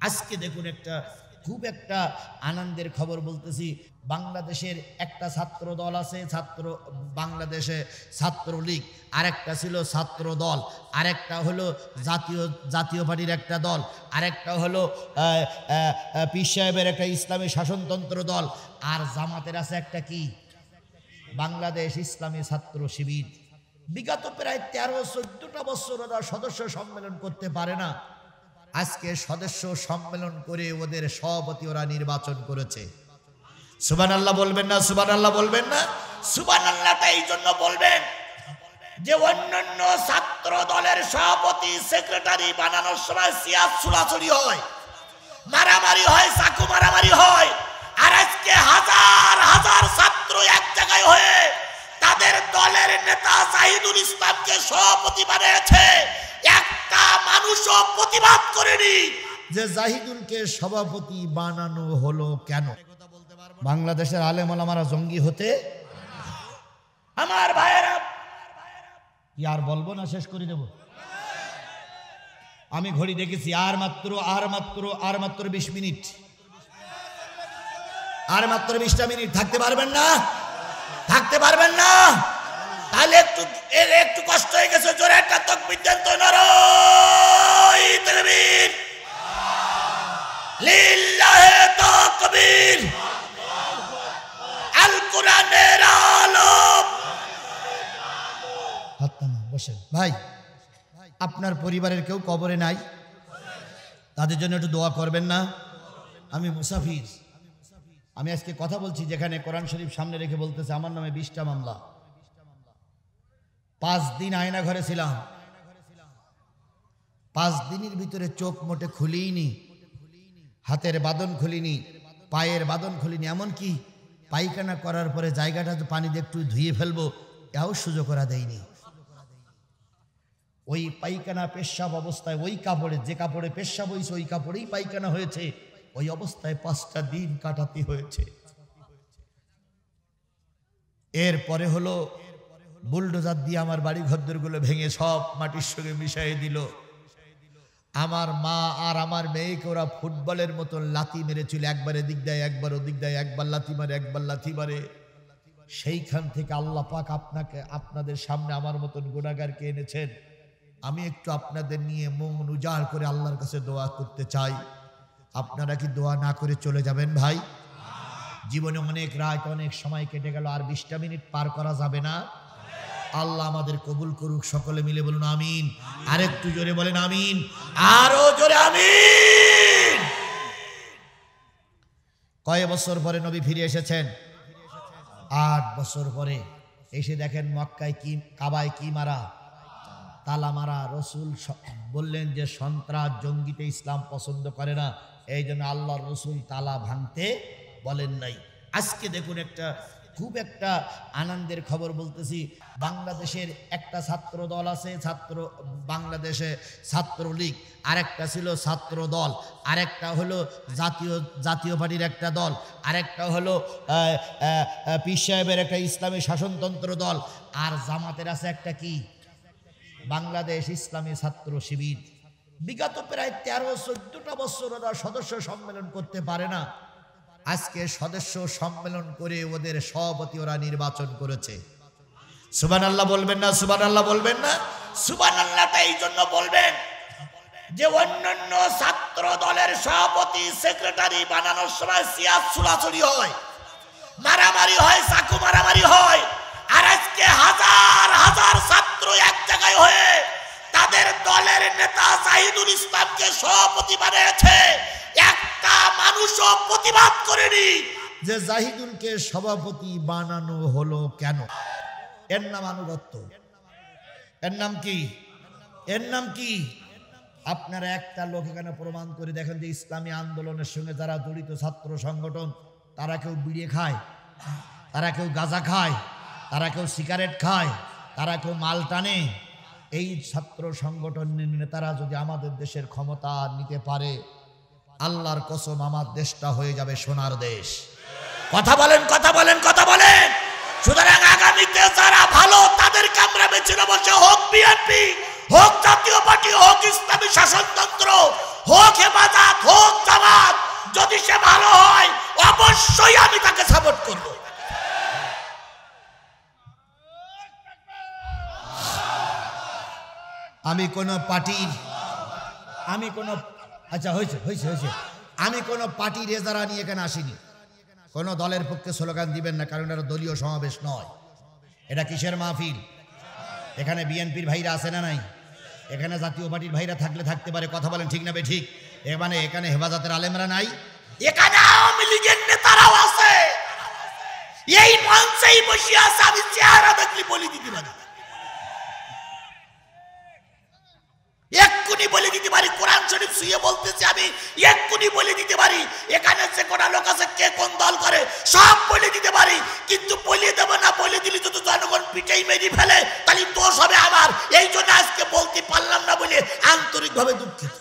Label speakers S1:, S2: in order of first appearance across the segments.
S1: আজকে দেখুন খুব একটা আনন্দের খবর বলতেছি। বাংলাদেশের একটা ছাত্র দল আছে, বাংলাদেশে ছাত্রলীগ, আরেকটা ছিল ছাত্র দল, আরেকটা হলো জাতীয় পার্টির একটা দল, আরেকটা হলো পীর সাহেবের একটা ইসলামী শাসনতন্ত্র দল, আর জামাতের আছে একটা কি বাংলাদেশ ইসলামী ছাত্র শিবির। বিগত প্রায় 13-14টা বছর ওরা সদস্য সম্মেলন করতে পারে না। আজকে সদস্য সম্মেলন করে ওদের সভাপতি ওরা নির্বাচন করেছে। সুবহানাল্লাহ বলবেন না? সুবহানাল্লাহ বলবেন না? সুবহানাল্লাহটা এই জন্য বলবেন যে অন্যান্য ছাত্র দলের সভাপতি সেক্রেটারি বানানোর সময় সিয়াস ছুড়াছুড়ি হয়, মারামারি হয়, চাকু মারামারি হয়, আর আজকে হাজার হাজার ছাত্র এক জায়গায় হয়ে তাদের দলের নেতা জাহিদুল ইসলামকে সভাপতি বানিয়েছে। একটা মানুষও প্রতিবাদ করেনি যে জাহিদুলকে সভাপতি বানানো হলো কেন। বাংলাদেশের আলেম ওলামারা জঙ্গি হতে আমার ভাইয়েরা কি আর বলবো না, শেষ করে দেব। আমি ঘড়ি দেখেছি, আর মাত্র 20 মিনিট, আর মাত্র 20টা মিনিট। থাকতে পারবেন না? থাকতে পারবেন না? তাহলে একটু কষ্ট হয়ে গেছে। জোরে একটা তাকবীর দেন তো। নারায়ে তাকবীর, লিল্লাহি তাকবীর। আল কোরআনের আলো। বসেন ভাই, আপনার পরিবারের কেউ কবরে নাই, তাদের জন্য একটু দোয়া করবেন না? আমি মুসাফির, আমি আজকে কথা বলছি যেখানে কোরআন শরীফ সামনে রেখে বলতেছে আমার নামে 20টা মামলা। 5 দিন আয়না ঘরে ছিলাম, 5 দিনের ভিতরে চোখ মোটে খুলিনি, হাতের বাঁধন খুলিনি, পায়ের বাঁধন খুলিনি, এমনকি পায়খানা করার পরে জায়গাটা পানি দিয়ে একটু ধুয়ে ফেলবো এও সুযোগ করা দেয়নি। ওই পায়খানা পেশাব অবস্থায় ওই কাপড়ে, যে কাপড়ে পেশাব হয়েছে ওই কাপড়েই পায়খানা হয়েছে, ওই অবস্থায় 5টা দিন কাটাতে হয়েছে। এরপরে হলো বুলডোজার দিয়ে আমার বাড়ি ঘরদোরগুলো ভেঙে সব মাটির সঙ্গে মিশিয়ে দিল। আমার মা আর আমার মেয়েকে ওরা ফুটবলের মতো লাথি মেরেছিল, একবার এদিক দেয় একবার ওদিক দেয়, একবার লাথি মারে একবার লাথি মারে। সেইখান থেকে আল্লাহ পাক আপনাদের সামনে আমার মতন গুনাহগারকে এনেছেন। আমি একটু আপনাদের নিয়ে মন উজাড় করে আল্লাহর কাছে দোয়া করতে চাই। আপনারা কি দোয়া না করে চলে যাবেন ভাই? জীবনে অনেক রাত, অনেক সময় কেটে গেল, আর 20টা মিনিট পার করা যাবে না। আল্লাহ আমাদের কবুল করুক। সকলে মিলে বলুন আমিন। আর একটু জোরে বলেন আমিন, আরো জোরে আমিন। কয় বছর পরে নবী ফিরে এসেছেন? 8 বছর পরে এসে দেখেন মক্কায় কি, কাবায় কি মারা, তালা মারা। রসুল বললেন যে সন্ত্রাস জঙ্গিতে ইসলাম পছন্দ করে না, এই জন্য আল্লাহর রসুল তালা ভাঙতে বলেন নাই। আজকে দেখুন খুব একটা আনন্দের খবর বলতেছি। বাংলাদেশের একটা ছাত্র দল আছে, বাংলাদেশে ছাত্রলীগ, আরেকটা ছিল ছাত্র দল, আরেকটা হলো জাতীয় পার্টির একটা দল, আরেকটা হলো পীর সাহেবের একটা ইসলামী শাসনতন্ত্র দল, আর জামাতের আছে একটা কি বাংলাদেশ ইসলামী ছাত্র শিবির। বিগত প্রায় 13-14টা বছর ওরা সদস্য সম্মেলন করতে পারে না। আজকে সদস্য সম্মেলন করে ওদের সভাপতি ওরা নির্বাচন করেছে। সুবহানাল্লাহ বলবেন না? সুবহানাল্লাহ বলবেন না? সুবহানাল্লাহটা এই জন্য বলবেন যে অন্যান্য ছাত্র দলের সভাপতি সেক্রেটারি বানানোর সময় সিয়াস ছুড়াছুড়ি হয়, মারামারি হয়, চাকু মারামারি হয়, আর আজকে হাজার হাজার ছাত্র এক জায়গায় হয়ে তাদের দলের নেতা জাহিদুল ইসলামকে সভাপতি বানিয়েছে। একটা মানুষও প্রতিবাদ করেনি যে জাহিদুলকে সভাপতি বানানো হলো কেন। এর নাম আনুগত্য। এর নাম কি? এর নাম কি? আপনারা একটা লোক এখানে প্রমাণ করে দেখেন যে ইসলামী আন্দোলনের সঙ্গে যারা জড়িত ছাত্র সংগঠন, তারা কেউ বিড়ি খায়, তারা কেউ গাঁজা খায়, তারা কেউ সিগারেট খায়, তারা কেউ মাল টানে। এই ছাত্র সংগঠনের নেতারা যদি আমাদের দেশের ক্ষমতা নিতে পারে, আল্লাহর কসম আমার দেশটা হয়ে যাবে সোনার দেশ। কথা বলেন, কথা বলেন, কথা বলেন। সুতরাং আগামীতে যারা ভালো তাদেরকে আমরা বেছে নেব, সে হোক বিএনপি, হোক জাতীয় পার্টি, হোক ইসলামী শাসনতন্ত্র, হোক হেফাজত, হোক সাপোর্ট করব। আমি কোনো পার্টির আচ্ছা হয়েছে হয়েছে হয়েছে আমি কোনো পার্টি রেজারা নিয়ে এখানে আসিনি। কোনো দলের পক্ষে স্লোগান দিবেন না, কারণ এটা দলীয় সমাবেশ নয়। এটা কিসের মাহফিল? এখানে বিএনপির ভাইরা আছে না নাই? এখানে জাতীয় পার্টির ভাইরা থাকলে থাকতে পারে, কথা বলেন ঠিক না বে ঠিক? মানে এখানে হেফাজতের আলেমরা নাই, এখানে আওয়ামী লীগের নেতারাও আছে। এই মঞ্চেই বসে আছে, আমি চেহারা দেখলে বলে দিতে পারি, এক্ষুনি বলে দিতে পারি। কোরআন শরীফ শুয়ে বলতেছি, আমি এক্ষুনি বলে দিতে পারি। এখানে যে কোন লোক আছে কে কোন দল করে সব বলে দিতে পারি, কিন্তু বলে দেবো না। বলে দিলে যদি জনগণ পিটাই মেরে ফেলে তাহলে দোষ হবে আমার। এই জন্য আজকে বলতে পারলাম না বলে আন্তরিকভাবে দুঃখিত।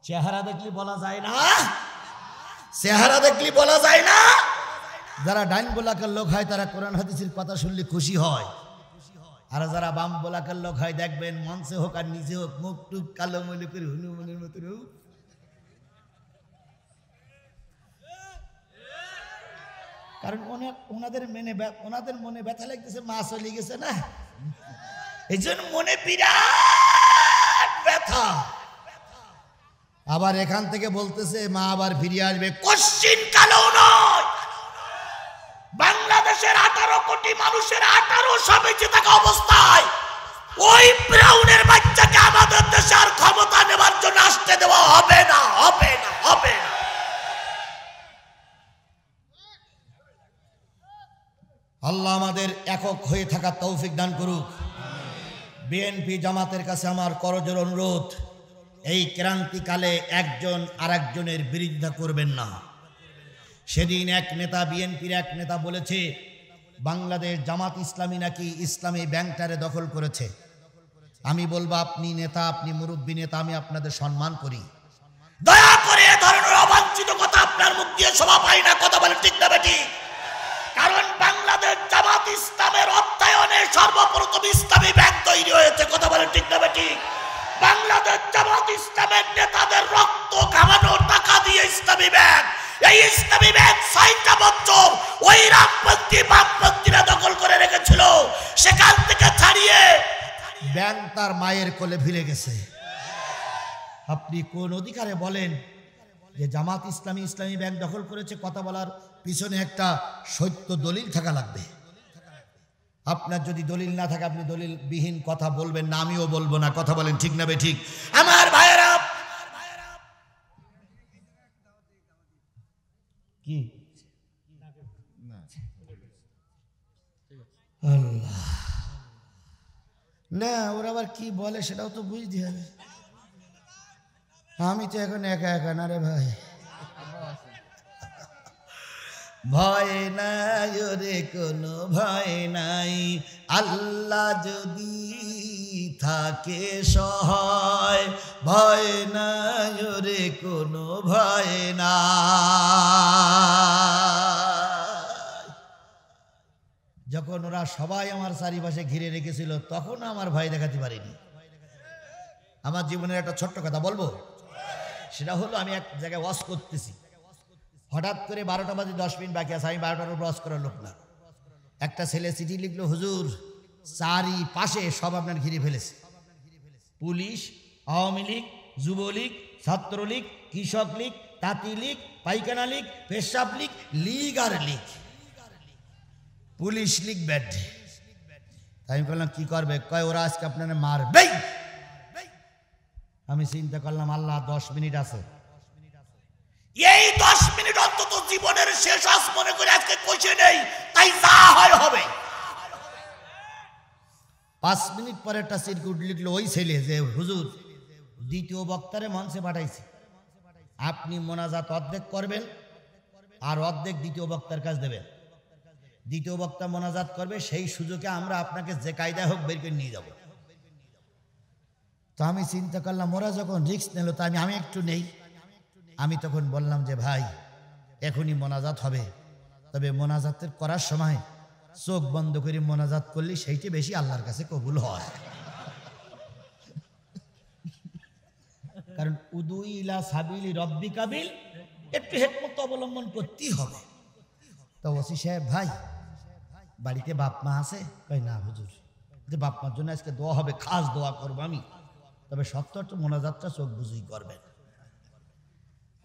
S1: চেহারা দেখলে বলা যায় না, চেহারা দেখলে বলা যায় না। যারা ডাইন বোলাকার লোক হয় তারা কোরআন হাদিসের কথা শুনলে খুশি হয়, আর যারা বাম বোলাকার লোক হয় দেখবেন মঞ্চে হোক আর নিজে হোক মুখ টুক কালো মনে করে হনুমানের মতো। কারণ ওনাদের মনে ব্যথা লাগতেছে, মা চলে গেছে না, এই জন্য মনে বিরাট ব্যথা। আবার এখান থেকে বলতেছে মা আবার ফিরে আসবে, কোশ্চিন কালো নয়। বাংলাদেশের 18 কোটি মানুষের 18 বেঁচে থাকা অবস্থায় ওই ব্রাউনের বাচ্চাকে আমাদের দেশে আর ক্ষমতা নেবার জন্য আসতে দেওয়া হবে না, হবে না, হবে না। আল্লাহ আমাদের একক হয়ে থাকা তৌফিক দান করুক। বিএনপি জামাতের কাছে আমার করজোর অনুরোধ, এই ক্রান্তিকালে একজন আরেকজনের বিরোধিতা করবেন না। সেদিন এক নেতা, বিএনপির এক নেতা বলেছে বাংলাদেশ জামাত ইসলামী নাকি ইসলামী ব্যাংকটারে দখল করেছে। আমি বলবো আপনি নেতা, আপনি মুরব্বী নেতা, আমি আপনাদের সম্মান করি, দয়া করে এ ধরনের অবাঞ্ছিত কথা আপনার মুখ দিয়ে শোভা পায় না, কথা বলে ঠিক না বেটি? কারণ বাংলাদেশ জামাত ইসলামের অর্থায়নে সর্বপ্রথম ইসলামী ব্যাংক তৈরি হয়েছে, কথা বলে ঠিক না বেটি? বাংলাদেশ জামাত ইসলামের নেতাদের রক্ত ঘামানো টাকা দিয়ে ইসলামী ব্যাংক, এই ইসলামী ব্যাংক ৬টা বছর ওই রামপন্থী বামপন্থীরা দখল করে রেখেছিল। সেখান থেকে ছাড়িয়ে ব্যাংক তার মায়ের কোলে ফিরে গেছে। আপনি কোন অধিকারে বলেন যে জামাত ইসলামী ইসলামী ব্যাংক দখল করেছে? কথা বলার পিছনে একটা সত্য দলিল থাকা লাগবে। আপনার যদি দলিল না থাকে আপনি দলিল বিহীন কথা বলবেন না, আমিও বলবো না, কথা বলেন ঠিক না বে ঠিক? আমার ভাইয়েরা, কি আল্লাহ না, ওরা আবার কি বলে সেটাও তো বুঝতে হবে। আমি তো এখন একা একা না রে ভাই, ভয় নাই রে, কোনো ভয় নাই, আল্লাহ যদি থাকে সহায়, ভয় নাই রে, কোনো ভয় নাই। যখন ওরা সবাই আমার চারিপাশে ঘিরে রেখেছিল তখন আমার ভয় দেখাতে পারিনি। আমার জীবনের একটা ছোট্ট কথা বলবো, সেটা হলো আমি এক জায়গায় ওয়াজ করতেছি, হঠাৎ করে 12টা বাজে 10 মিনিট বাকি আছে, আমি 12টার উপর ওয়াজ করার লোক না। একটা ছেলে চিঠি লিখলো, হুজুর চারিপাশে সব আপনার ঘিরে ফেলেছে, পুলিশ, আওয়ামী লীগ, যুবলীগ, ছাত্রলীগ, কৃষক লীগ, তাঁতি লীগ, পাইখানা লীগ, পেশাব লীগ, লীগ আর লীগ, পুলিশ লীগ ব্যাড। আমি বললাম কি করবে? কয় ওরা আজকে আপনারা মারবে। আমি চিন্তা করলাম আল্লাহ 10 মিনিট আছে, এই 10 মিনিট অন্তত জীবনের শেষ আজ মনে করে আজকে কইছে নেই, তাই যা হয় হবে। 5 মিনিট পরে একটা সিরকুট লিখলো ওই ছেলে যে হুজুর দ্বিতীয় বক্তারে মঞ্চে পাঠাইছে, আপনি মোনাজাত অর্ধেক করবেন আর অর্ধেক দ্বিতীয় বক্তার কাছে দেবেন। দ্বিতীয় বক্তা মোনাজাত করবে, সেই সুযোগে আমরা আপনাকে যে কায়দায় হোক বের করে নিয়ে যাব। তো আমি চিন্তা করলাম ওরা যখন রিস্ক নিল তা আমি একটু নেই। আমি তখন বললাম যে ভাই এখনই মোনাজাত হবে, তবে মোনাজাতের করার সময় চোখ বন্ধ করে মোনাজাত করলে সেইটি বেশি আল্লাহর কাছে কবুল হয়। কারণ উদু ইলা সাবিলি রব্বিকা বিল একটু হেকমত অবলম্বন করতেই হবে। তো ওসি সাহেব, ভাই বাড়িতে বাপ মা আছে? কই না হুজুর। যে বাপ মার জন্য আজকে দোয়া হবে, খাস দোয়া করবো আমি, তবে সত্তর তো মোনাজাতটা চোখ বুঝেই করবেন।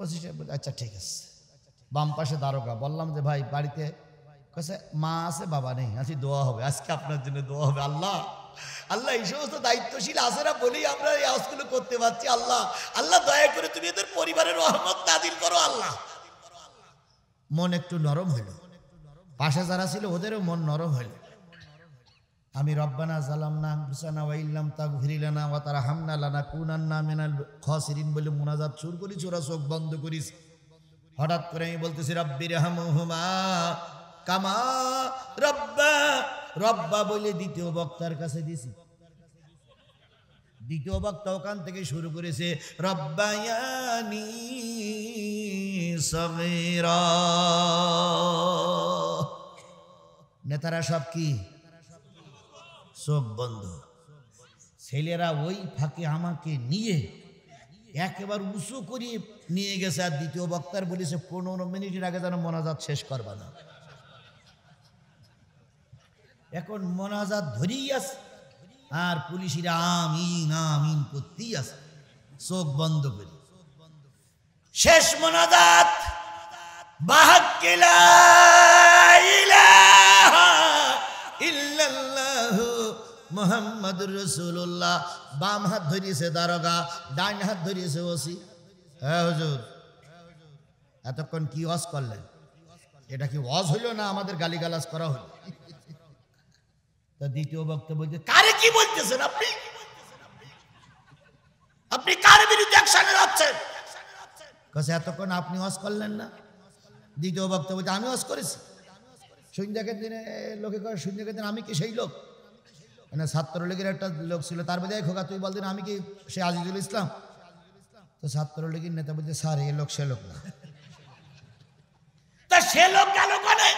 S1: ওসি সাহেব বলে আচ্ছা ঠিক আছে। বাম পাশে দারোগা, বললাম যে ভাই বাড়িতে? কাছে মা আছে বাবা নেই, আজকে দোয়া হবে, আজকে আপনার জন্য দোয়া হবে। আল্লাহ আল্লাহ এই সমস্ত দায়িত্বশীল আছে না বলেই আমরা এই আওয়াজগুলো করতে পারছি। আল্লাহ আল্লাহ দয়া করে তুমি এদের পরিবারের রহমত নাযিল করো আল্লাহ। মন একটু নরম হইল, পাশে যারা ছিল ওদেরও মন নরম হইল। আমি রব্বানা জালামনা আনফুসানা ওয়া ইল্লাম তাগফির লানা ওয়া তারহামনা লানাকুনান্না মিনাল খাসিরিন বলে মুনাজাত শুরু করি, ওরা চোখ বন্ধ করিস। হঠাৎ করে আমি বলতেছি রব্বিরহামহুমা কামা রব্বা বলে দ্বিতীয় বক্তার কাছে দিছি। দ্বিতীয় বক্তা ওখান থেকে শুরু করেছে রব্বায়ানি সগীরা। নেতারা সব কি চোখ বন্ধ। ছেলেরা ওই ফাঁকে আমাকে নিয়ে একেবারে উঁচু করিয়ে নিয়ে গেছে। আর দ্বিতীয় বক্তার বলেছে 15 মিনিটের আগে যেন মোনাজাত শেষ করবা না। এখন মোনাজাত ধরেই আছে আর পুলিশিরা আমিন আমিন করতেই আছে চোখ বন্ধ করে। শেষ মোনাজাত বাহাক্কি লা ইলাহা ইল্লাল্লাহু মুহাম্মাদুর রাসূলুল্লাহ। বাম হাত ধরিয়েছে দারোগা, ডান হাত ধরিয়েছে ওসি। হ্যাঁ হুজুর, এতক্ষণ কি ওয়াজ করলেন? এটা কি ওয়াজ হইল না আমাদের গালিগালাজ করা হইল? তা দ্বিতীয় বক্তা বলছে কারে কি বলতেছেন আপনি? আপনি কার বিরুদ্ধে অ্যাকশনে যাচ্ছেন? কাছে এতক্ষণ আপনি ওয়াজ করলেন না? দ্বিতীয় বক্তা বলছে আমি ওয়াজ করেছি। সন্ধ্যাকের দিনে লোকে করে সন্ধ্যাকের দিন আমি কি সেই লোক? মানে ছাত্রলীগের একটা লোক ছিল, তার মধ্যে খোকা তুই বলতেন আমি কি সে আজিজুল ইসলাম? তো ছাত্রলীগের নেতা বলছে স্যার এ লোক সে লোক না। তা সে লোক গেল কোনে?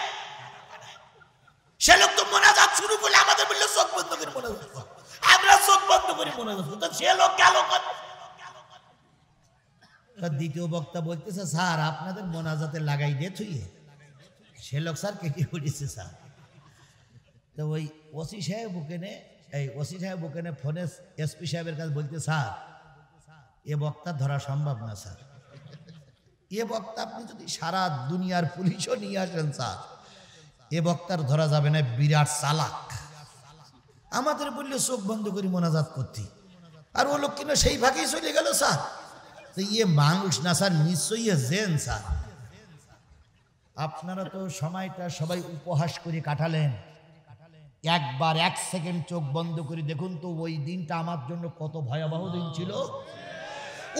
S1: সে লোক তো মোনাজাত শুরু করলে আমাদের বললে চোখ বন্ধ করে মোনাজাত, আমরা চোখ বন্ধ করে মোনাজাত। তো সে লোক গেল কোনে? দ্বিতীয় বক্তা বলতেছে স্যার আপনাদের মোনাজাতে লাগাই দিয়ে থুইয়ে সে লোক স্যার কেটে পড়েছে স্যার। তো ওই ওসি সাহেব ওখানে ফোনে এসপি সাহেবের কাছে বলতে স্যার এ বক্তা ধরা সম্ভব না স্যার, এ বক্তা আপনি যদি সারা দুনিয়ার পুলিশও নিয়ে আসেন স্যার এ বক্তার ধরা যাবে না, বিরাট চালাক। আমাদের বললে চোখ বন্ধ করে মোনাজাত করতে, আর ও লোক কিনা সেই ভাগেই চলে গেল স্যার। তো ইয়ে মানুষ না স্যার, নিশ্চয়ই জেন স্যার। আপনারা তো সময়টা সবাই উপহাস করে কাটালেন, একবার 1 সেকেন্ড চোখ বন্ধ করে দেখুন তো ওই দিনটা আমার জন্য কত ভয়াবহ দিন ছিল।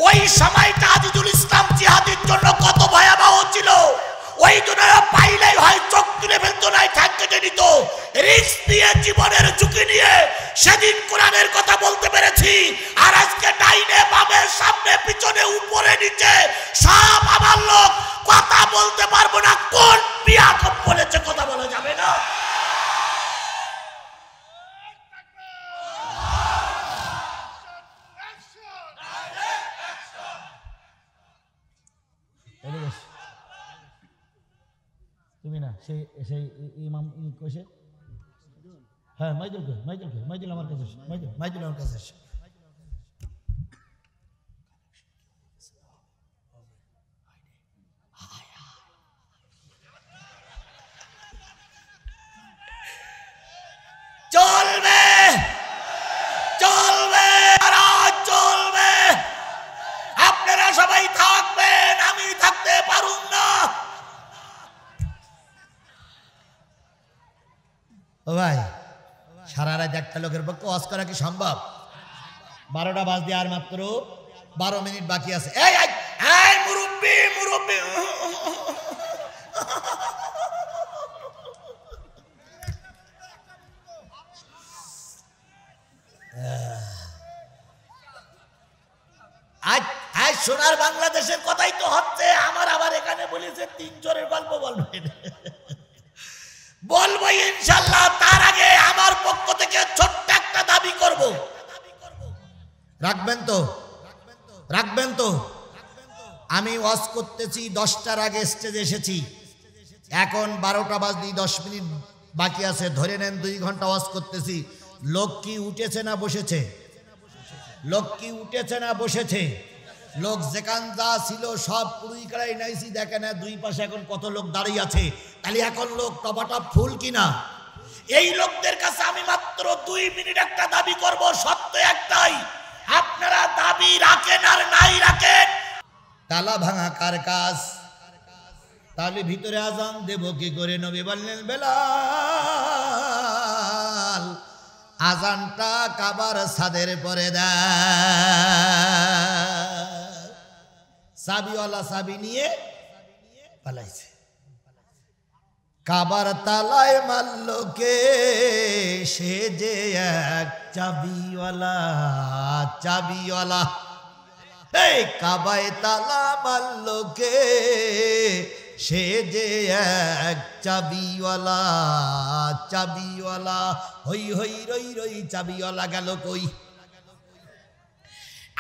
S1: ওই সময়টা আজিজুল ইসলাম জিহাদের জন্য কত ভয়াবহ ছিল। ওই দুনিয়া পাইলেই হয় চোখ তুলে ফেলতো, নাই থাকতে নিত। রিস্ক নিয়ে জীবনের ঝুঁকি নিয়ে সেদিন কোরআনের কথা বলতে পেরেছি। আর আজকে ডাইনে বামে সামনে পিছনে উপরে নিচে সব আমার লোক, কথা বলতে পারবো না। কোন বিয়াদব বলেছে কথা বলা যাবে না? তুমি না সেই ইমাম কইছে হ্যাঁ মাইদুল আমার কাছে মাইদুল আমার কাছে চলবে চলবে চলবে। আপনারা সবাই থাকবেন, আমি থাকতে পারুম না। ও ভাই সারা রাত একটা লোকের পক্ষে ওয়াজ করা কি সম্ভব? 12টা বাজতে আর মাত্র 12 মিনিট বাকি আছে। এই মুরব্বি মুরব্বি আজ সোনার বাংলাদেশের কথাই তো হচ্ছে। আমার আবার এখানে বলেছে 3 চোরের গল্প বলবেন, বলবো ইনশাল্লাহ। তার আগে আমার পক্ষ থেকে ছোট্ট একটা দাবি করব, রাখবেন তো? রাখবেন তো? আমি ওয়াজ করতেছি 10টার আগে স্টেজে এসেছি, এখন 12টা বাজে 10 মিনিট বাকি আছে, ধরে নেন 2 ঘন্টা ওয়াজ করতেছি। লোক কি উঠেছে না বসেছে? লোক কি উঠেছে না বসেছে? লোক যেখান যা ছিল সব পুরুই করাই নাইছি, দেখেন না 2 পাশে এখন কত লোক দাঁড়িয়ে আছে, তাহলে এখন লোক টপাটপ ফুল কিনা? এই লোকদের কাছে আমি মাত্র 2 মিনিট একটা দাবি করব, সত্য একটাই, আপনারা দাবি রাখেন আর নাই রাখেন, তালা ভাঙা কার কাজ? তাহলে ভিতরে আজান দেব কি করে? নবী বললেন বেলাল আজানটা কাবার ছাদের পরে দেয়। চাবিওয়ালা চাবি নিয়ে পালাইছে। কাবার তালায় মারল কে? সে যে এক চাবিওয়ালা, চাবিওয়ালা। এই কাবায় তালা মারল কে? সে যে এক চাবিওয়ালা, চাবিওয়ালা। হই হই রই রই চাবিওয়ালা গেল কই?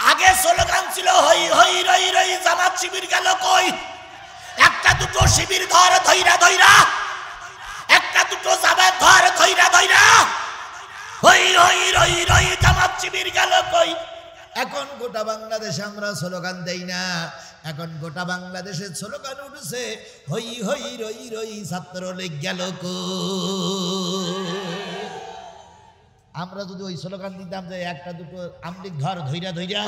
S1: আগে স্লোগান ছিল হই হই রই রই জামাত শিবির গেল কই? একটা দুটো শিবির ধর ধইরা ধইরা, একটা দুটো জামাত ধর ধইরা ধইরা, হই হই রই রই জামাত শিবির গেল কই? এখন গোটা বাংলাদেশে আমরা স্লোগান দেই না, এখন গোটা বাংলাদেশের স্লোগান উঠেছে হই হই রই রই ছাত্রলীগ গেল কই? আমরা যদি ওই স্লোগান দিতাম যে একটা দুটো আমলিগ ধর ধইরা ধইরা,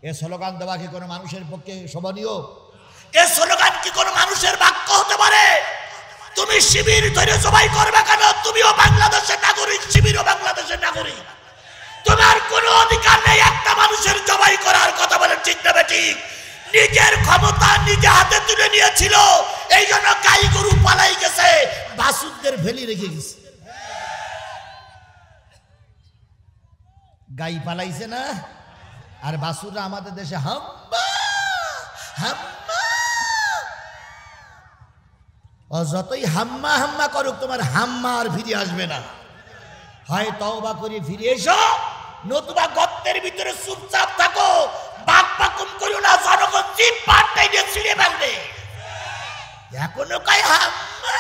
S1: এ স্লোগান দেওয়া কি কোনো মানুষের পক্ষে শোভনীয়? এ স্লোগান কি কোনো মানুষের বাক্য হতে পারে? তুমি শিবির ধরে জবাই করবে কেন? তুমিও বাংলাদেশের নাগরিক, শিবিরও বাংলাদেশের নাগরিক, তোমার কোনো অধিকার নেই একটা মানুষের জবাই করার। কথা বলেন ঠিক না বেঠিক? নিজের ক্ষমতা নিজে হাতে তুলে নিয়েছিল, এই জন্য গাই গরু পালাই গেছে, বাসুরদের ফেলি রেখে গেছে। গাই পালাইছে না, আর বাসুররা আমাদের দেশে হাম্মা হাম্মা। ও যতই হাম্মা হাম্মা করুক, তোমার হাম্মা আর ফিরে আসবে না। হয় তওবা করে ফিরে এসো, নতুবা গর্তের ভিতরে চুপচাপ থাকো, বাক বাকুম করো না, জনগণ জিপ পাটটাই দিয়ে ছিঁড়ে ফেলবে। এখনো কয় হাম্মা।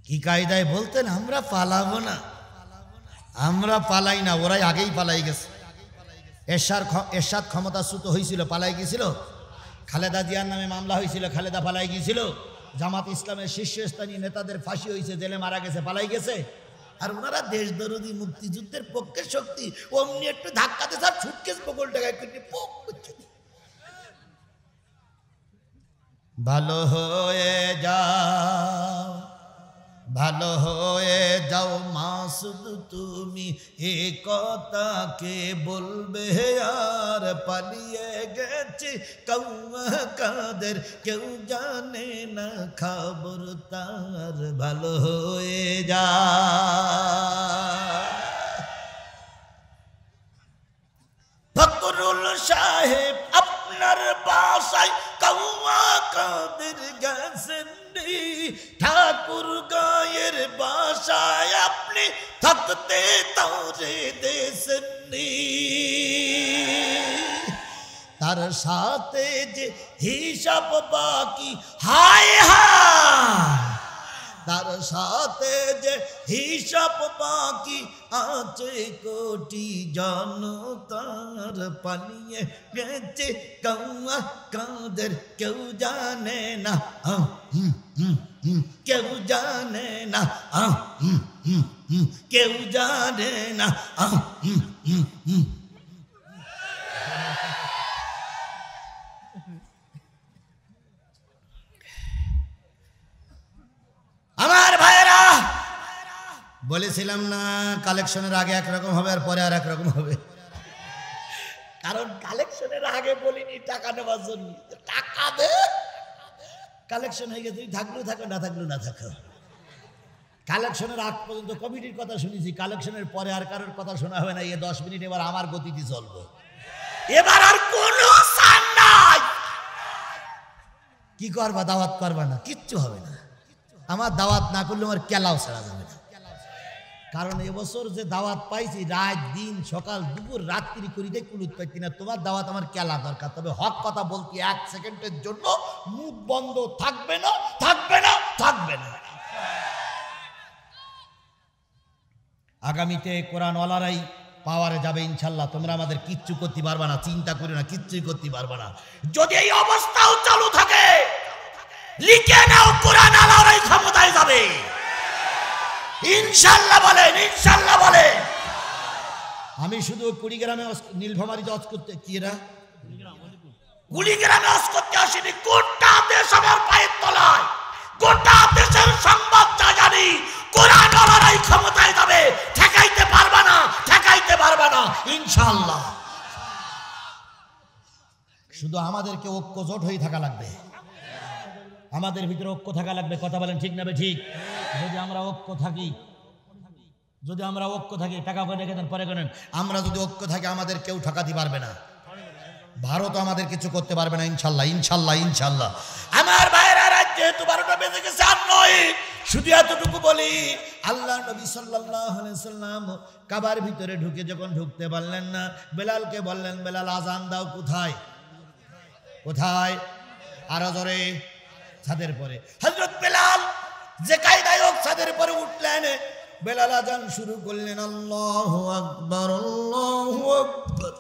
S1: কি কায়দায় বলতেন আমরা পালাবো না, আমরা পালাই না, ওরাই আগেই পালাই গেছে। এরশাদ ক্ষমতাচ্যুত হয়েছিল, পালাই গিয়েছিল। খালেদা জিয়ার নামে মামলা হয়েছিল, খালেদা পালাই গিয়েছিল। জামাত ইসলামের শীর্ষস্থানীয় নেতাদের ফাঁসি হয়েছে, জেলে মারা গেছে, পালাই গেছে। আর ওনারা দেশদরদী মুক্তিযুদ্ধের পক্ষের শক্তি, অমনি একটু ধাক্কাতে সব ছুটকেস বগল টাকায় ভালো হয়ে যাও, ভালো হয়ে যাও মাসুদ তুমি, এ কথা কে বলবে? আর পালিয়ে গেছে কৌয়া কাদের, কেউ জানে না খবর তার। ভালো হয়ে যা। ফকরুল সাহেব আপনার বাসায় কৌয়া কাদের গেছেন, ঠাকুর গায়ের বাসায় আপনি থাকতে তারে দেশনি। তার সাথে যে হিসাব বাকি, হায় হায়, তার সাথে যে হিসাব বাকি আছে কোটি জনতার। পালিয়ে গেছে কৌয়া কাদের, কেউ জানে না, কেউ জানে না, কেউ জানে না। আমার ভাইয়েরা, বলেছিলাম না কালেকশনের আগে একরকম হবে আর পরে আর একরকম হবে। কারণ কালেকশনের আগে বলিনি টাকা নেওয়ার জন্য, টাকা দে, কালেকশন হয়ে গেছে, তুই থাকলেও থাকো, না থাকলেও না থাকো। কালেকশনের আগ পর্যন্ত কমিটির কথা শুনেছি, কালেকশনের পরে আর কারোর কথা শোনা হবে না। 10 মিনিট এবার আমার গতিতে চলবে, এবার আর কোনো সান নাই। কি করবা? দাওয়াত করবা না, কিচ্ছু হবে না। আমার দাওয়াত না করলে আমার কেলাও ছাড়া যাবে না। কারণ এবছর যে দাওয়াত পাইছি রাত দিন সকাল দুপুর রাত্রি করিতে কুলুত পাইছি না। তোমার দাওয়াত আমার কেলা দরকার, তবে হক কথা বলতে 1 সেকেন্ডের জন্য মুখ বন্ধ থাকবে না, থাকবে না, থাকবে না। আগামীতে কোরআনওয়ালারাই পাওয়ারে যাবে ইনশাল্লাহ। তোমরা আমাদের কিচ্ছু করতে পারবে না, চিন্তা করি না, কিচ্ছুই করতে পারবে না। যদি এই অবস্থাও চালু থাকে, লিখে নাও কোরআনওয়ালারাই ক্ষমতায় যাবে ইনশাল্লাহ বলেন, ইনশাল্লাহ বলেন। আমি শুধু কুড়িগ্রামে নীলফামারীতে অজ করতে, কি এরা কুড়িগ্রামে অজ করতে আসিনি, গোটা দেশ আমার পায়ের তলায়, গোটা দেশের সংবাদ যা জানি কোরআনওয়ালারাই ক্ষমতায় যাবে, ঠেকাইতে পারবে না, ঠেকাইতে পারবে না ইনশাআল্লাহ। শুধু আমাদেরকে ঐক্যজোট হয়ে থাকা লাগবে, আমাদের ভিতরে ঐক্য থাকা লাগবে। কথা বলেন ঠিক না ঠিক? যদি আমরা ঐক্য থাকি, যদি আমরা ঐক্য থাকি, টাকা করে রেখে দেন পরে করেন, আমরা যদি ঐক্য থাকি আমাদের কেউ ঠকাতে পারবে না, ভারত আমাদের কিছু করতে পারবে না ইনশাল্লাহ, ইনশাল্লাহ, ইনশাল্লাহ। আমার ভাইরা রাজ্যে তো 12টা বেজে গেছে, আর নয় শুধু এতটুকু বলি, আল্লাহ নবী সাল্লাল্লাহু আলাইহি সাল্লাম কাবার ভিতরে ঢুকে যখন ঢুকতে পারলেন না, বেলালকে বললেন, বেলাল আজান দাও। কোথায়? কোথায়? আরো জোরে। ছাদের পরে। হযরত বেলাল যে কায়দায় হোক ছাদের পরে উঠলেন, বেলাল আজান শুরু করলেন, আল্লাহু আকবার, আল্লাহু আকবার,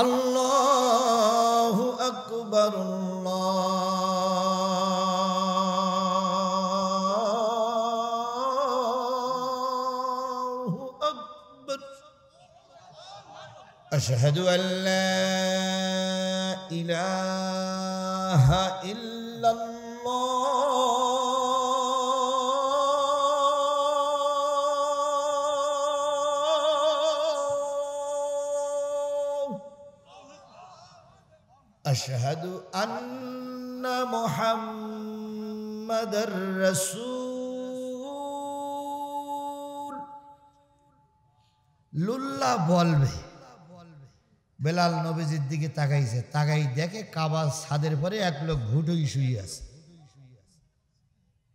S1: আল্লাহু আকবার, আল্লাহু আকবার, আশহাদু আল্লা ইলাহা ইল্লাল্লাহ, আশহাদু আন্না মুহাম্মাদার রাসূলুল্লাহ বলবে। বেলাল নবীজির দিকে তাকাইছে, তাকাই দেখে কাবার ছাদের পরে এক লোক ভুটুই শুয়ে আছে,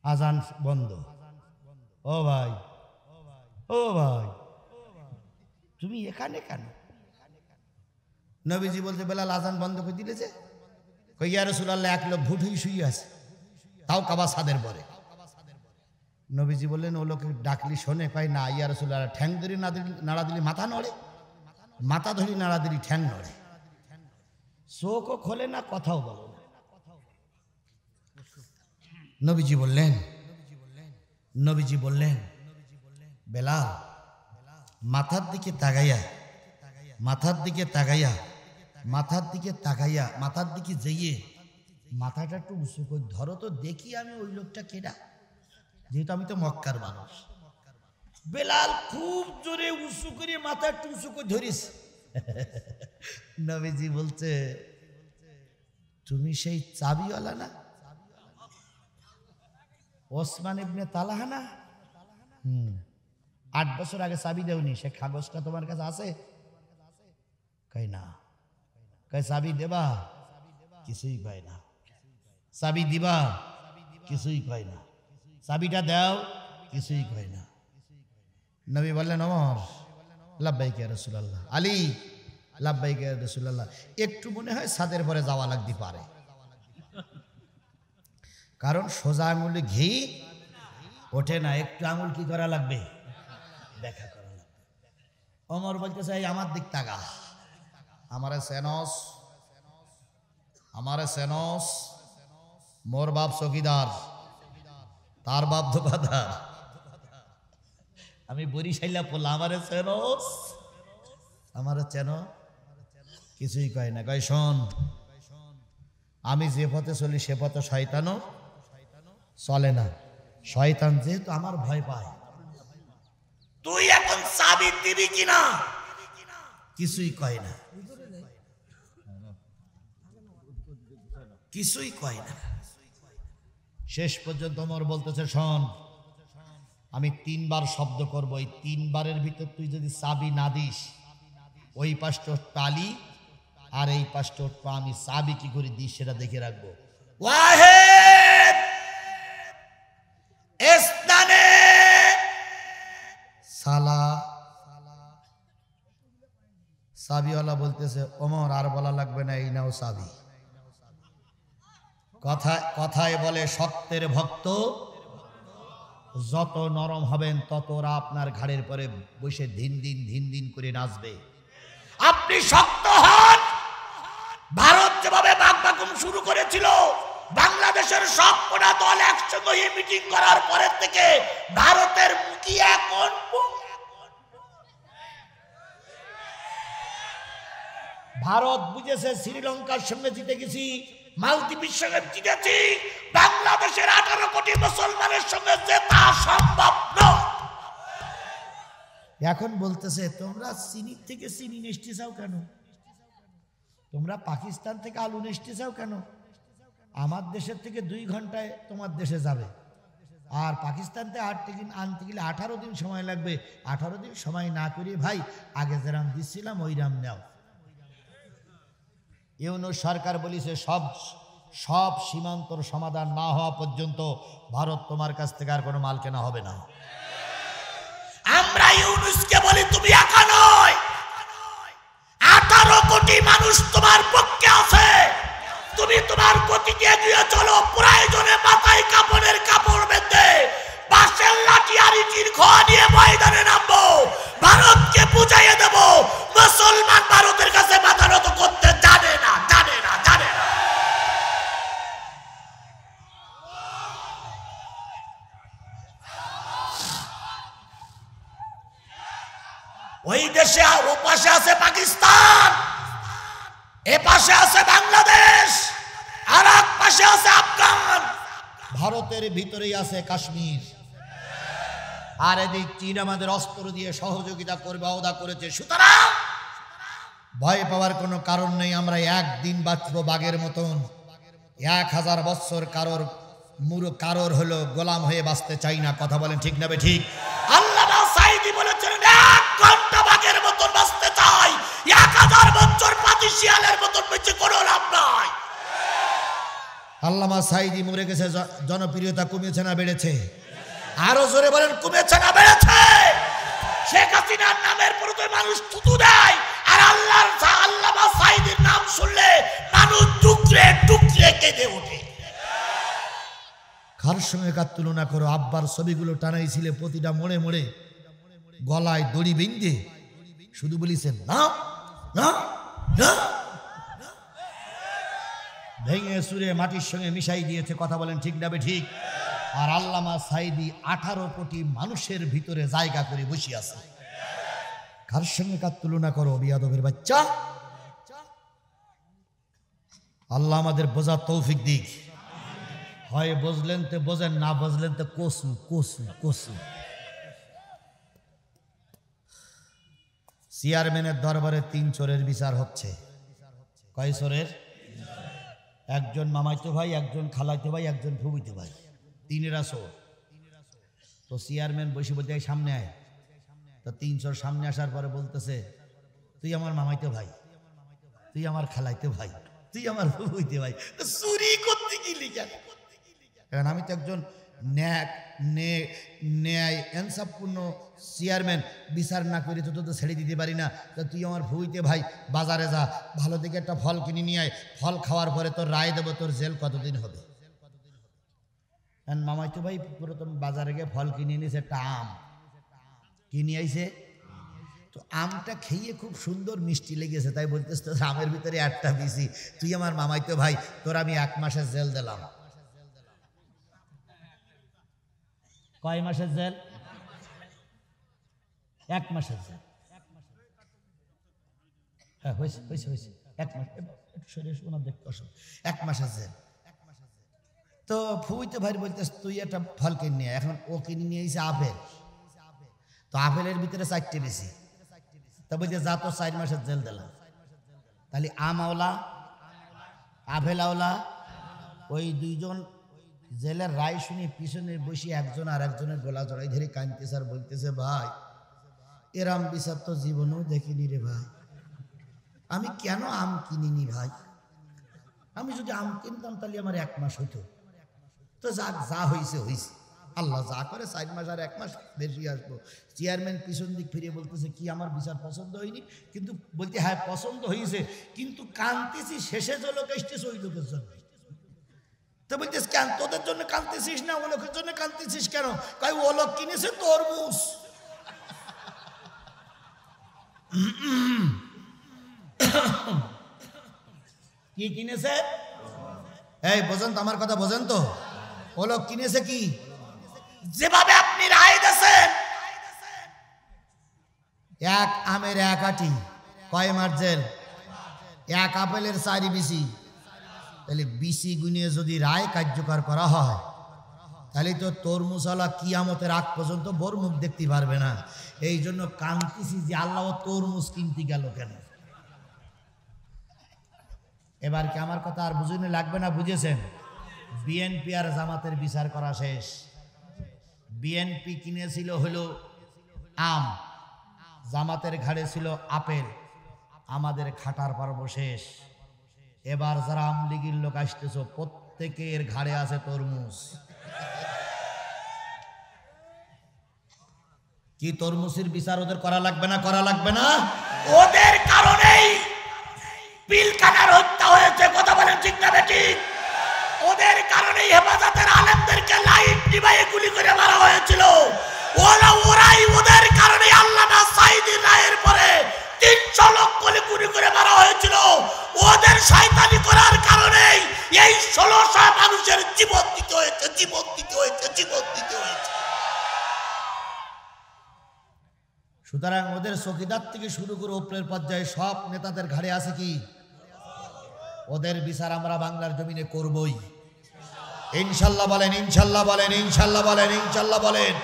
S1: আজান বন্ধ। ও ভাই, ও ভাই, তুমি এখানে কেন? নবীজি বলতে, বেলাল আজান বন্ধ করে দিলেছে। কই, ইয়া রাসূলুল্লাহ, এক লোক ভুটুই শুয়ে আছে, তাও কাবার ছাদের পরে। নবীজি বললেন, ও লোকে ডাকলি শোনে? কয় না। ইয়া রাসূলুল্লাহ, ঠ্যাং ধরে নাড়া দিলি মাথা নড়ে, মাথা ধরি নাড়া দিলি ঠ্যাং নড়ে, চোখও খোলে না, কথাও বলো না। নবীজি বললেন, নবীজি বললেন, বেলাল মাথার দিকে তাকাইয়া, মাথার দিকে তাকাইয়া, মাথার দিকে তাকাইয়া, মাথার দিকে যেয়ে মাথাটা একটু উঁচু করে ধরো তো দেখি আমি ওই লোকটা কেডা, যেহেতু আমি তো মক্কার মানুষ। বেলাল খুব জোরে উঁচু করে মাথা একটু উঁচু করে ধরিস। নবীজি বলছে, তুমি সেই চাবিওয়ালা না, ওসমান ইবনে তালহা না? 8 বছর আগে চাবি দেওনি, সে কাগজটা তোমার কাছে আছে? কই না। কই চাবি দেবা? কিছুই কয় না। চাবি দিবা? কিছুই কয় না। চাবিটা দাও? কিছুই কয় না। নবী বললেন, ওমর লাব্বাইক ইয়া রাসূলুল্লাহ, আলী লাব্বাইক ইয়া রাসূলুল্লাহ। একটু মনে হয় ছাদের পরে যাওয়া লাগতে পারে, কারণ সোজা আঙুলে ঘি ওঠে না, একটু আঙুল কি করা লাগবে? দেখা করা লাগবে। ওমর বলতে চাই, আমার দিক তাকা, আমারে সেনস, আমারে সেনস, মোর বাপ চৌকিদার, তার বাপ দোকানদার, আমি বরিশাইলা পড়লাম, আমারে চেনস, আমারে চেন? কিছুই কয় না। কয়, শোন, আমি যে পথে চলি সে পথে শয়তানও চলে না, শয়তান যেহেতু আমার ভয় পায়। তুই এখন চাবি দিবি কিনা? কিছুই কয় না, কিছুই কয় না। শেষ পর্যন্ত ওমর বলতেছে, শোন, আমি 3 বার শব্দ করব, এই 3 বারের ভিতর তুই যদি চাবি না দিস, ওই পাশটা তালি আর এই পাশটা আমি চাবি কি করে দিই সেটা দেখে রাখবো। ওয়াহিদ ইসনানে সালা চাবিওয়ালা বলতেছে ওমর আর বলা লাগবে না, এই নাও চাবি। কথায় বলে শক্তের ভক্ত যত নরম হবেন তত ওরা আপনার ঘাড়ের পরে বসে দিন দিন করে নাচবে। আপনি শক্ত হন। ভারত যেভাবে বাগবাগুম শুরু করেছিল, বাংলাদেশের সব কোনা দল একসঙ্গে হয়ে মিটিং করার পরের থেকে ভারতের মুখী এখন ভারত বুঝেছে শ্রীলঙ্কার সঙ্গে জিতে গেছি, মালদ্বীপের সঙ্গে জিতেছি, বাংলাদেশের 18 কোটি মুসলমানের সঙ্গে জেতা সম্ভব নয়। এখন বলতেছে তোমরা চিনির থেকে চিনি নেস্টি চাও কেন, তোমরা পাকিস্তান থেকে আলু নেস্টি চাও কেন? আমার দেশের থেকে 2 ঘন্টায় তোমার দেশে যাবে, আর পাকিস্তান থেকে আনতে গেলে 18 দিন সময় লাগবে। 18 দিন সময় না করে ভাই আগে যেরাম দিচ্ছিলাম ওই রাম নেও। ইউনূস সরকার বলেছে সব সীমান্তর সমাধান না হওয়া পর্যন্ত ভারত তোমার কাছ থেকে আর কোনো মাল কেনা হবে না। আমরা ইউনূসকে বলি তুমি একা নয়, 18 কোটি মানুষ তোমার পক্ষে আছে। তুমি তোমার গতিকে এগিয়ে চলো, প্রয়োজনে মাথায় কাপড়ের কাপড় বেঁধে বাঁশের লাঠি আর ইটির খোয়া নিয়ে ময়দানে নামবো, ভারতকে বুঝাইয়ে দেব মুসলমান ভারতের কাছে মাথা নত করতে জানে না। ওই দেশে ও পাশে আছে পাকিস্তান, এ পাশে আছে বাংলাদেশ, আর এক পাশে আছে আফগান, ভারতের ভিতরেই আছে কাশ্মীর, আর এদিক চীন আমাদের অস্ত্র দিয়ে সহযোগিতা করবে ওদা করেছে। সুতরাং ভয় পাওয়ার কোনো কারণ নেই। আমরা একদিন বাঁচবো বাঘের মতন, 1000 বছর কারোর হলো গোলাম হয়ে বাঁচতে চাই না। কথা বলেন ঠিক না ঠিক? আল্লামা সাঈদী বলেছেন 1 ঘন্টা বাঘের মতন বাঁচতে চাই, 1000 বছর পাতি শিয়ালের মতন বেঁচে কোনো লাভ নাই। আল্লামা সাঈদী মরে গেছে, জনপ্রিয়তা কমেছে না বেড়েছে? আরো জোরে বলেন কমেছে না বেড়েছে? শেখ হাসিনার নামের পরিচয় মানুষ থুতু দেয়, আর আল্লামা সাঈদীর নাম শুনলে মানুষ টুকরে টুকরে কেঁদে ওঠে। কার সঙ্গে কার তুলনা করো? আব্বার ছবিগুলো টানাইছিলে প্রতিটা মোড়ে মোড়ে, গলায় দড়ি বেঁধে শুধু বলিছেন না না না, ভেঙে সুরে মাটির সঙ্গে মিশাই দিয়েছে। কথা বলেন ঠিক না ঠিক? আর আল্লামা সাঈদী 18 কোটি মানুষের ভিতরে জায়গা করে বসে আছে। কার সঙ্গে কার তুলনা করো বিয়াদবের বাচ্চা? আল্লাহ আমাদের বোঝার তৌফিক দিক। হয় বুঝলেন তো বোঝেন, না বুঝলেন তো কসু কসু কসু। চেয়ারম্যানের দরবারে 3 চোরের বিচার হচ্ছে। কয় চোরের? একজন মামাইতো ভাই, একজন খালাইতো ভাই, একজন ফুফুইতো ভাই, 3এরা চোর। তো চেয়ারম্যান বসে বলতে সামনে আয়। তো 3 চোর সামনে আসার পরে বলতেছে তুই আমার মামাইতো ভাই, তুই আমার খালাইতো ভাই, তুই আমার ফুফুইতো ভাই, চুরি করতে গেলি কেন? কারণ আমি তো একজন ন্যায় ইনসাফপূর্ণ চেয়ারম্যান, বিচার না করে তো তোদের ছেড়ে দিতে পারি না। তো তুই আমার ভুইতে ভাই, বাজারে যা, ভালো দেখে একটা ফল কিনে নিয়ে আয়, ফল খাওয়ার পরে তোর রায় দেবো তোর জেল কতদিন হবে। মামাই তো ভাই প্রথম বাজারে গিয়ে ফল কিনে নিয়েছে, একটা আম কিনে আইছে। তো আমটা খেয়ে খুব সুন্দর মিষ্টি লেগেছে, তাই বলতেছ তোর আমের ভিতরে একটা দিছি, তুই আমার মামাই তো ভাই, তোর আমি 1 মাসের জেল দিলাম। কয় মাসের জেল? 1 মাসের জেল। হ্যাঁ হয়েছে হয়েছে হয়েছে, 1 মাস। শরীর দেখতে অসুখ, 1 মাসের জেল। তো ফুইতে ভাই বলতেছ তুই একটা ফল কিনে নিয়ে, এখন ও কিনে নিয়ে এসে আপেল। তো আপেলের ভিতরে 4টে বেশি, তা বলছে যা তো 4 মাসের জেল দিলাম। তাহলে আম আওলা আপেল আওলা, ওই 2 জন জেলের রায় শুনে পিছনে বসে একজন আর একজনের গলা জড়াই ধরে কাঁদতেছে আর বলতেছে ভাই এরাম বিচার তো জীবনেও দেখিনি রে ভাই, আমি কেন আম কিনিনি ভাই, আমি যদি আম কিনতাম তাহলে আমার 1 মাস হইতো। তো যা হয়েছে হয়েছে, আল্লাহ যা করে 4 মাস আর 1 মাস বেশি আসবো। চেয়ারম্যান পিছন দিক ফিরিয়ে বলতেছে কি আমার বিচার পছন্দ হয়নি, কিন্তু বলতে হ্যাঁ পছন্দ হয়েছে, কিন্তু কাঁদতেছি শেষে যে লোক এসতেছে ওই লোকের জন্য। তো বলতেছ কেন তোদের জন্য কাঁদতেছিস না ও লোকের জন্য কাঁদতেছিস কেন? কই ও লোক কিনেছে তরমুজ। কি কিনেছে? এই বোঝেন তো আমার কথা, বোঝেন তো? ও লোক কিনেছে কি? যেভাবে আপনি রায় দিয়েছেন 1 আমের 1 আটি কয় মাস জেল, 1 আপেলের 4 বিসি, তাহলে বিসি গুনিয়ে যদি রায় কার্যকর করা হয় তাহলে তো তরমুজওয়ালা কিয়ামতের আগ পর্যন্ত বোর মুখ দেখতে পারবে না। এই জন্য কান্তিছি যে আল্লাহ তরমুজ কিনতে গেল কেন। এবার কি আমার কথা আর বুঝুনি লাগবে না? বুঝেছেন? বিএনপি আর জামাতের বিচার করা শেষ। বিএনপি কিনেছিল হলো আম, জামাতের ঘাড়ে ছিল আপেল, আমাদের খাটার পর্ব শেষ। এবার যারা আমলিগির লোক আসতেছ প্রত্যেকের ঘাড়ে আছে তরমুজ। কি তরমুজের বিচার ওদের করা লাগবে না? করা লাগবে না? ওদের কারণেই পিলখানার হত্যা হয়েছে। কথা বলেন ঠিক না বেঠিক? ওদের কারণেই হেফাজতের আলেমদেরকে লাইট নিভাইয়ে গুলি করে মারা হয়েছিল। ওরাই ওদের কারণে আল্লামা সাঈদীর রায়ের পরে 300 লোক গুলি করে মারা হয়েছিল। ওদের শয়তানি করার কারণেই এই 1600 মানুষের জীবন দিতে হয়েছে, জীবন দিতে হয়েছে, জীবন দিতে হয়েছে। সুতরাং ওদের চৌকিদার থেকে শুরু করে উপরের পর্যায়ে সব নেতাদের ঘাড়ে আছে কি? ওদের বিচার আমরা বাংলার জমিনে করবই ইনশাল্লাহ। বলেন ইনশাল্লাহ, বলেন ইনশাল্লাহ, বলেন ইনশাল্লাহ, বলেন।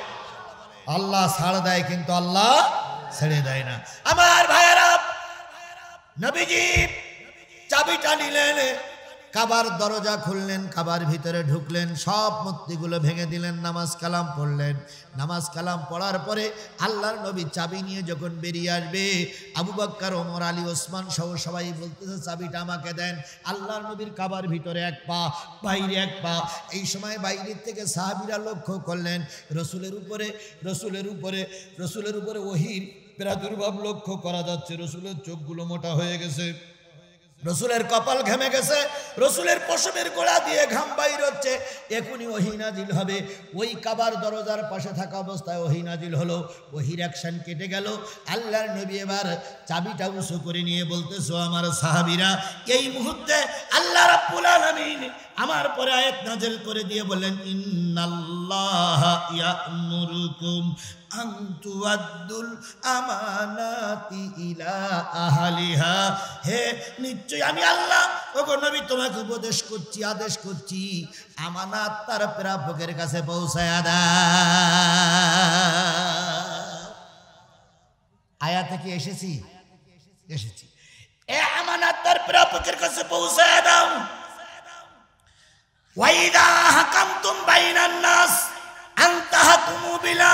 S1: আল্লাহ ছাড় দেয় কিন্তু আল্লাহ ছেড়ে দেয় না। আমার ভাইয়েরা, নবীজি চাবিটা নিলেন, কাবার দরজা খুললেন, কাবার ভিতরে ঢুকলেন, সব মূর্তিগুলো ভেঙে দিলেন, নামাজ কালাম পড়লেন। নামাজ কালাম পড়ার পরে আল্লাহর নবী চাবি নিয়ে যখন বেরিয়ে আসবে, আবু বকর, ওমর, আলী, ওসমান সহ সবাই বলতেছে চাবিটা আমাকে দেন। আল্লাহর নবীর কাবার ভিতরে 1 পা, বাইরে 1 পা। এই সময় বাইরের থেকে সাহাবীরা লক্ষ্য করলেন রসুলের উপরে ওহীর প্রাদুর্ভাব লক্ষ্য করা যাচ্ছে। রসুলের চোখগুলো মোটা হয়ে গেছে, রসুলের কপাল ঘেমে গেছে, রসুলের পশমের গোড়া দিয়ে ঘাম বাইর হচ্ছে। এখনই ওহী নাজিল হবে। ওই কাবার দরজার পাশে থাকা অবস্থায় ওহী নাজিল হলো। ওহীর অ্যাকশন কেটে গেল। আল্লাহর নবী এবার চাবিটা উঁচু করে নিয়ে বলতেছো আমার সাহাবীরা, এই মুহূর্তে আল্লাহ রাব্বুল আলামিন আমার পরে আয়াত নাজিল করে দিয়ে বলেন, ইন্নাল্লাহা ইয়া'মুরুকুম আন তুআদ্দুল আমানাতি ইলা আহলিহা। হে নিশ্চয় আমি আল্লাহ ওগো নবী তোমাকে উপদেশ করছি, আদেশ করছি, আমানাত তার প্রাপকের কাছে পৌঁছায়া দাও। আয়াতে কি এসেছি? এসেছি। এ আমানাত তার প্রাপকের কাছে পৌঁছায়া দাও। ওয়াইদা হাকামতুম বাইনান নাস আন তাহকুমু বিলা